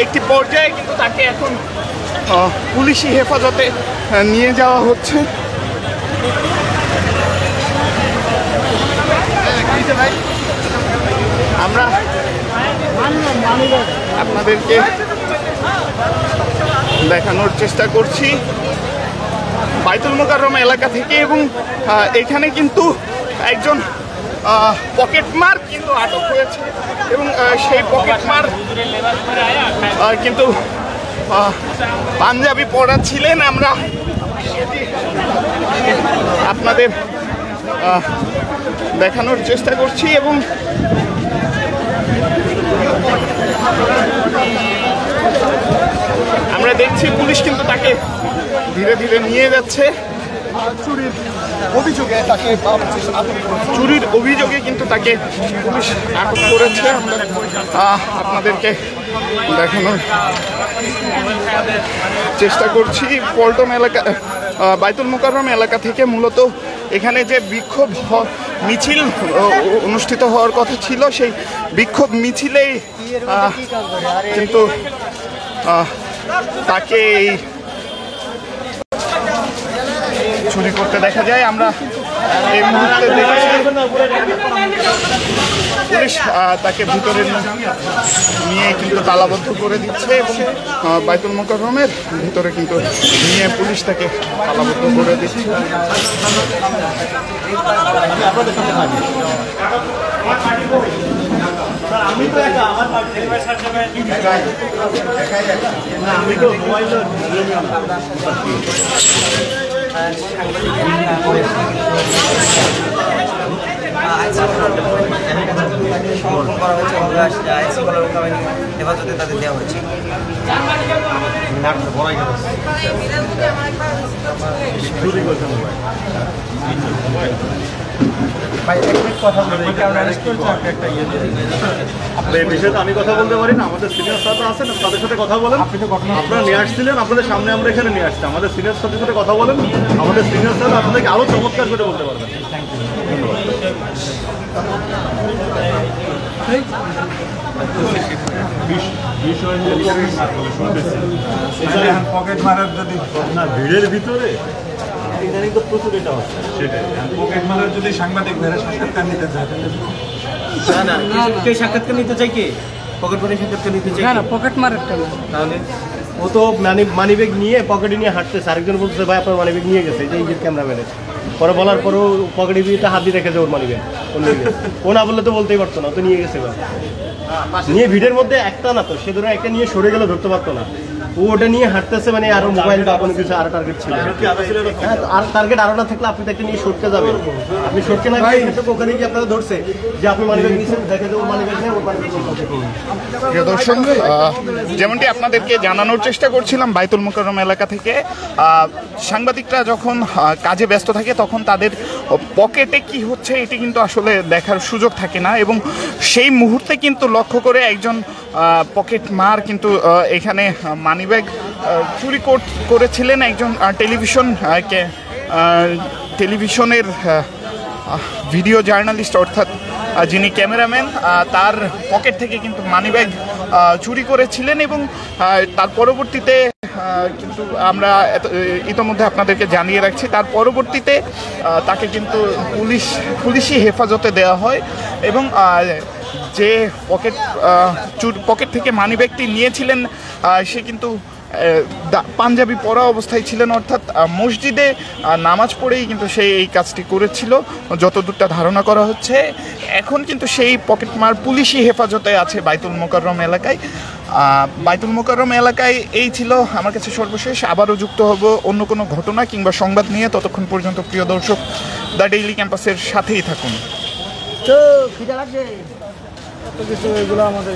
একটি পর্যায়ে কিন্তু তাকে এখন পুলিশি হেফাজতে নিয়ে যাওয়া হচ্ছে। আমরা আপনাদেরকে দেখানোর চেষ্টা করছি বাইতুল মোকাররম এলাকা থেকে, এবং এখানে কিন্তু একজন পকেটমার কিন্তু আটক হয়েছে, এবং সেই পকেটমার কিন্তু পাঞ্জাবি পরা ছিলেন। আমরা আপনাদের দেখানোর চেষ্টা করছি, এবং আমরা দেখছি পুলিশ কিন্তু তাকে ধীরে ধীরে নিয়ে যাচ্ছে। চুরির অভিযোগে কিন্তু তাকে পুলিশ আটক করেছে। আমরা আপনাদেরকে দেখানোর চেষ্টা করছি পল্টন এলাকা, বাইতুল মোকাররম এলাকা থেকে। মূলত এখানে যে বিক্ষোভ মিছিল অনুষ্ঠিত হওয়ার কথা ছিল, সেই বিক্ষোভ মিছিলেই কিন্তু তাকে চুরি করতে দেখা যায়। আমরা এই মুহূর্তে দেখছি পুলিশ তাকে ভিতরে নিয়ে কিন্তু তালাবদ্ধ করে দিচ্ছে, এবং বাইতুল মোকাররমের ভিতরে কিন্তু নিয়ে পুলিশ তাকে তালাবদ্ধ করে দিচ্ছে। হেফাজতে তাদের দেওয়া হয়েছে। আমি কথা বলতে পারি না, আমাদের সিনিয়র স্যার আছেন, তাদের সাথে কথা বলেন। আপনারা নিয়ে আসছিলেন, আপনাদের সামনে আমরা এখানে নিয়ে আসছি। আমাদের সিনিয়র স্যারের সাথে কথা বলেন, আমাদের সিনিয়র স্যার আপনাদেরকে আরো চমৎকার করে বলতে পারবেন। পকেট মারার যদি না ভিড়ের ভিতরে ইদানিং তো প্রচুর এটা হচ্ছে, সেটাই পকেট মারার যদি সাংবাদিক ভাইরা সাক্ষাৎকার নিতে চায়, না কে সাক্ষাৎকার নিতে চাই? কে পকেট মারে সাক্ষাৎকার নিতে চাই? না পকেট মারারটা না, তাহলে ও তো মানিব্যাগ নিয়ে পকেটে নিয়ে হাঁটতেছে, আরেকজন বলতেছে ভাই আপনার মানিব্যাগ নিয়ে গেছে, এই যে ক্যামেরাম্যানের। পরে বলার পরেও পকেটে দিয়ে হাত দিয়ে রেখেছে ওর মানিব্যাগ, ও না বললে তো বলতেই পারতো না, তো নিয়ে গেছে। নিয়ে ভিড়ের মধ্যে একটা না তো, সে ধরো একটা নিয়ে সরে গেলে ধরতে পারতো না, ও ওটা নিয়ে হাঁটতেছে, মানে আরো মোবাইল বা কোনো কিছু আরো টার্গেট ছিল। হ্যাঁ, আর টার্গেট আরো না থাকলে আপনি তাকে নিয়ে সরতে যাবেন, আপনি সরতে না গেলে ওখানে গিয়ে আপনারা ধরছে যে আপনি মানিব্যাগ নিয়েছেন, দেখে যে ওর মানিব্যাগ নেই, ওর মানিব্যাগ। প্রিয় দর্শক, যেমনটি আপনাদেরকে জানানোর চেষ্টা করছিলাম, বাইতুল মোকাররম এলাকা থেকে সাংবাদিকরা যখন কাজে ব্যস্ত থাকে তখন তাদের পকেটে কি হচ্ছে এটি কিন্তু আসলে দেখার সুযোগ থাকে না, এবং সেই মুহূর্তে কিন্তু লক্ষ্য করে একজন পকেট মার কিন্তু এখানে মানিব্যাগ চুরি করেছিলেন। একজন টেলিভিশনের ভিডিও জার্নালিস্ট, অর্থাৎ যিনি ক্যামেরাম্যান, তার পকেট থেকে কিন্তু মানিব্যাগ চুরি করেছিলেন, এবং তার পরবর্তীতে কিন্তু আমরা ইতোমধ্যে আপনাদেরকে জানিয়ে রাখছি, তার পরবর্তীতে তাকে কিন্তু পুলিশি হেফাজতে দেওয়া হয়, এবং যে পকেট থেকে মানিব্যাগটি নিয়েছিলেন সে কিন্তু পাঞ্জাবি পরা অবস্থায় ছিলেন, অর্থাৎ মসজিদে নামাজ পড়েই কিন্তু সে এই কাজটি করেছিল যতদূরটা ধারণা করা হচ্ছে। এখন কিন্তু সেই পকেটমার পুলিশি হেফাজতে আছে বাইতুল মোকাররম এলাকায়। বাইতুল মোকাররম এলাকায় এই ছিল আমার কাছে সর্বশেষ। আবারও যুক্ত হব অন্য কোনো ঘটনা কিংবা সংবাদ নিয়ে। ততক্ষণ পর্যন্ত প্রিয় দর্শক, দ্য ডেইলি ক্যাম্পাসের সাথেই থাকুন। তো খিদা লাগছে, এত কিছু এগুলো আমাদের